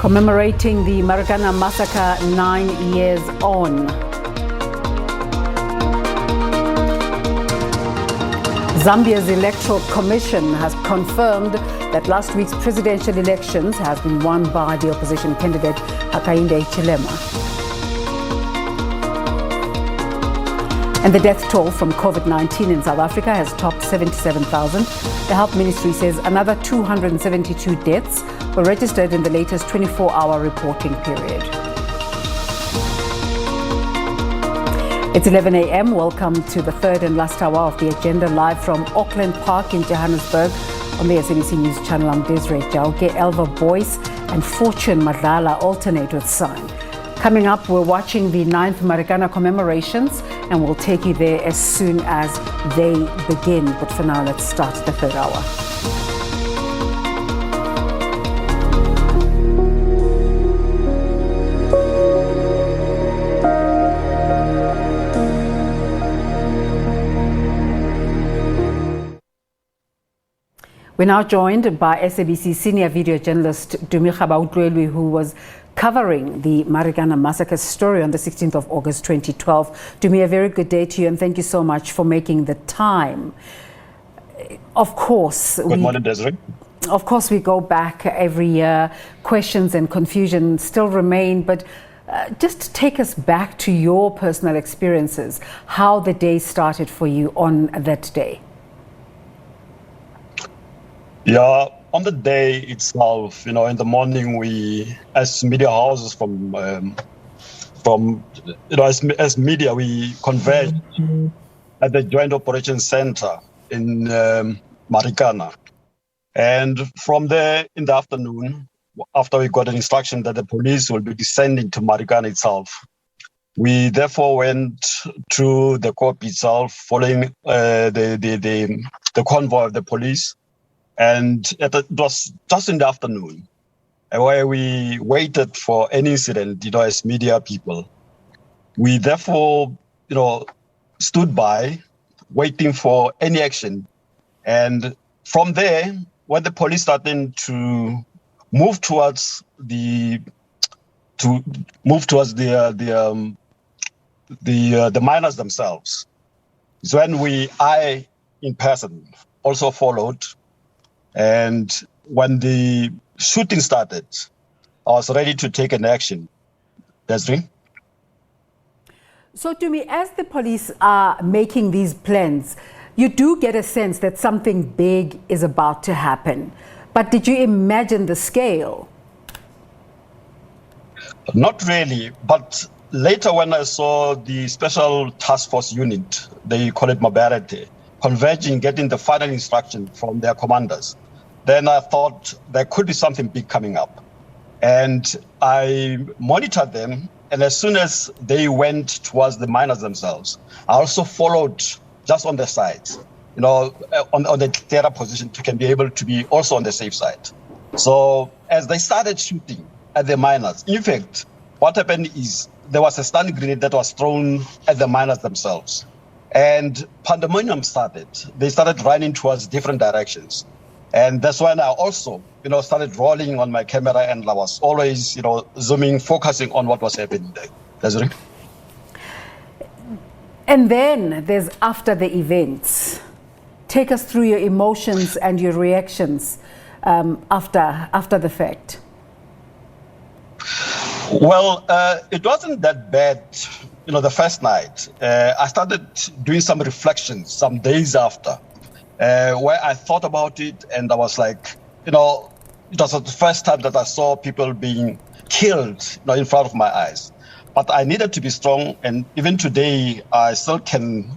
Commemorating the Marikana Massacre 9 years on. Zambia's Electoral Commission has confirmed that last week's presidential elections has been won by the opposition candidate Hakainde Hichilema. And the death toll from COVID-19 in South Africa has topped 77,000. The Health Ministry says another 272 deaths were registered in the latest 24-hour reporting period. It's 11 a.m. Welcome to the third and last hour of the agenda, live from Auckland Park in Johannesburg. On the SABC News Channel, I'm Desiree Jauke. Elva Boyce and Fortune Madlala alternate with Sign. Coming up, we're watching the 9th Marikana commemorations, and we'll take you there as soon as they begin. But for now, let's start the third hour. We're now joined by SABC senior video journalist Tumi Gaboutloeloe, who was covering the Marikana Massacre story on the 16th of August 2012. Tumi, a very good day to you, and thank you so much for making the time. Of course, good morning, Desiree. Of course, we go back every year. Questions and confusion still remain, but just take us back to your personal experiences, how the day started for you on that day. Yeah, on the day itself, in the morning, we, as media houses as media, we converged at the Joint Operations Center in Marikana. And from there, in the afternoon, after we got an instruction that the police will be descending to Marikana itself, we therefore went through the corp itself, following the convoy of the police. And it was just in the afternoon where we waited for an incident, as media people. We therefore, stood by waiting for any action. And from there, when the police started to move towards the miners themselves, is when I in person also followed. And when the shooting started, I was ready to take an action. Desiree? So, Tumi, as the police are making these plans, you do get a sense that something big is about to happen. But did you imagine the scale? Not really, but later when I saw the Special Task Force Unit, they call it Mabarete, converging, getting the final instruction from their commanders, then I thought there could be something big coming up. And I monitored them, and as soon as they went towards the miners themselves, I also followed just on the side, on the clearer position to can be able to be also on the safe side. So as they started shooting at the miners, in fact, what happened is there was a stun grenade that was thrown at the miners themselves. And pandemonium started. They started running towards different directions. And that's when I also, started rolling on my camera, and I was always, zooming, focusing on what was happening there. Desiree? And then there's after the events. Take us through your emotions and your reactions after the fact. Well, it wasn't that bad, the first night. I started doing some reflections some days after. Where I thought about it, and I was like, it was the first time that I saw people being killed, in front of my eyes. But I needed to be strong, and even today, I still can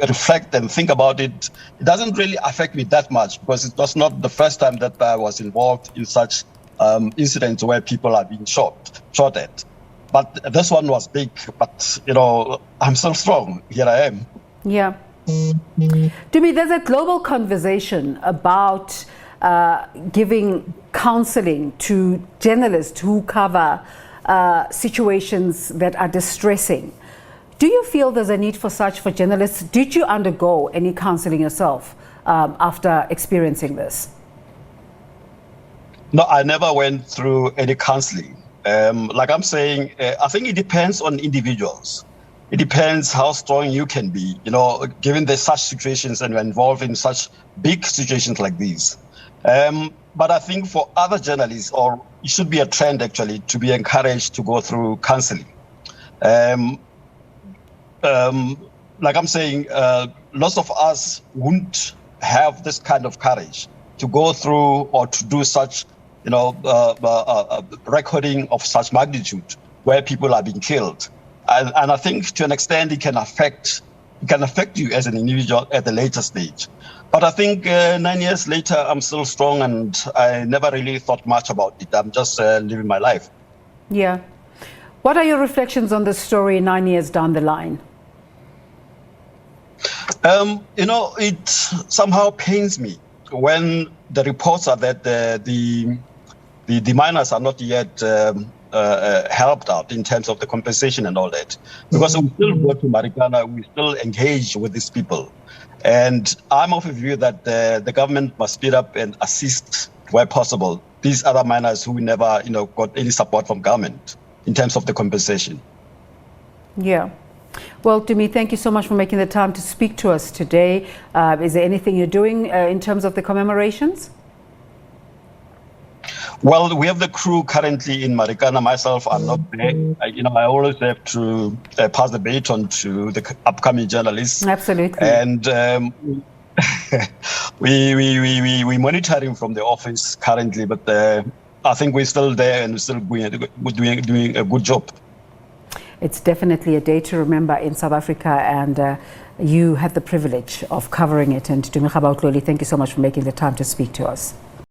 reflect and think about it. It doesn't really affect me that much, because it was not the first time that I was involved in such incidents where people are being shot at. But this one was big, but, I'm still strong. Here I am. Yeah. To me, there's a global conversation about giving counseling to journalists who cover situations that are distressing. Do you feel there's a need for such for journalists? Did you undergo any counseling yourself after experiencing this? No, I never went through any counseling. Like I'm saying, I think it depends on individuals. It depends how strong you can be, given the such situations and you're involved in such big situations like these. But I think for other journalists, or it should be a trend actually, to be encouraged to go through counseling. Like I'm saying, lots of us wouldn't have this kind of courage to go through or to do such, recording of such magnitude where people are being killed. And I think to an extent it can affect you as an individual at a later stage. But I think 9 years later, I'm still strong and I never really thought much about it. I'm just living my life. Yeah. What are your reflections on the story 9 years down the line? It somehow pains me when the reports are that the miners are not yet helped out in terms of the compensation and all that. Because we still go to Marikana, we still engage with these people. And I'm of a view that the government must speed up and assist where possible these other miners who never, got any support from government in terms of the compensation. Yeah. Well, Tumi, thank you so much for making the time to speak to us today. Is there anything you're doing in terms of the commemorations? Well, we have the crew currently in Marikana. Myself, I'm not there. I always have to pass the baton to the upcoming journalists. Absolutely. And we're monitoring from the office currently, but I think we're still there and we're still doing a good job. It's definitely a day to remember in South Africa, and you had the privilege of covering it. And Tumi Gaboutloeloe, thank you so much for making the time to speak to us.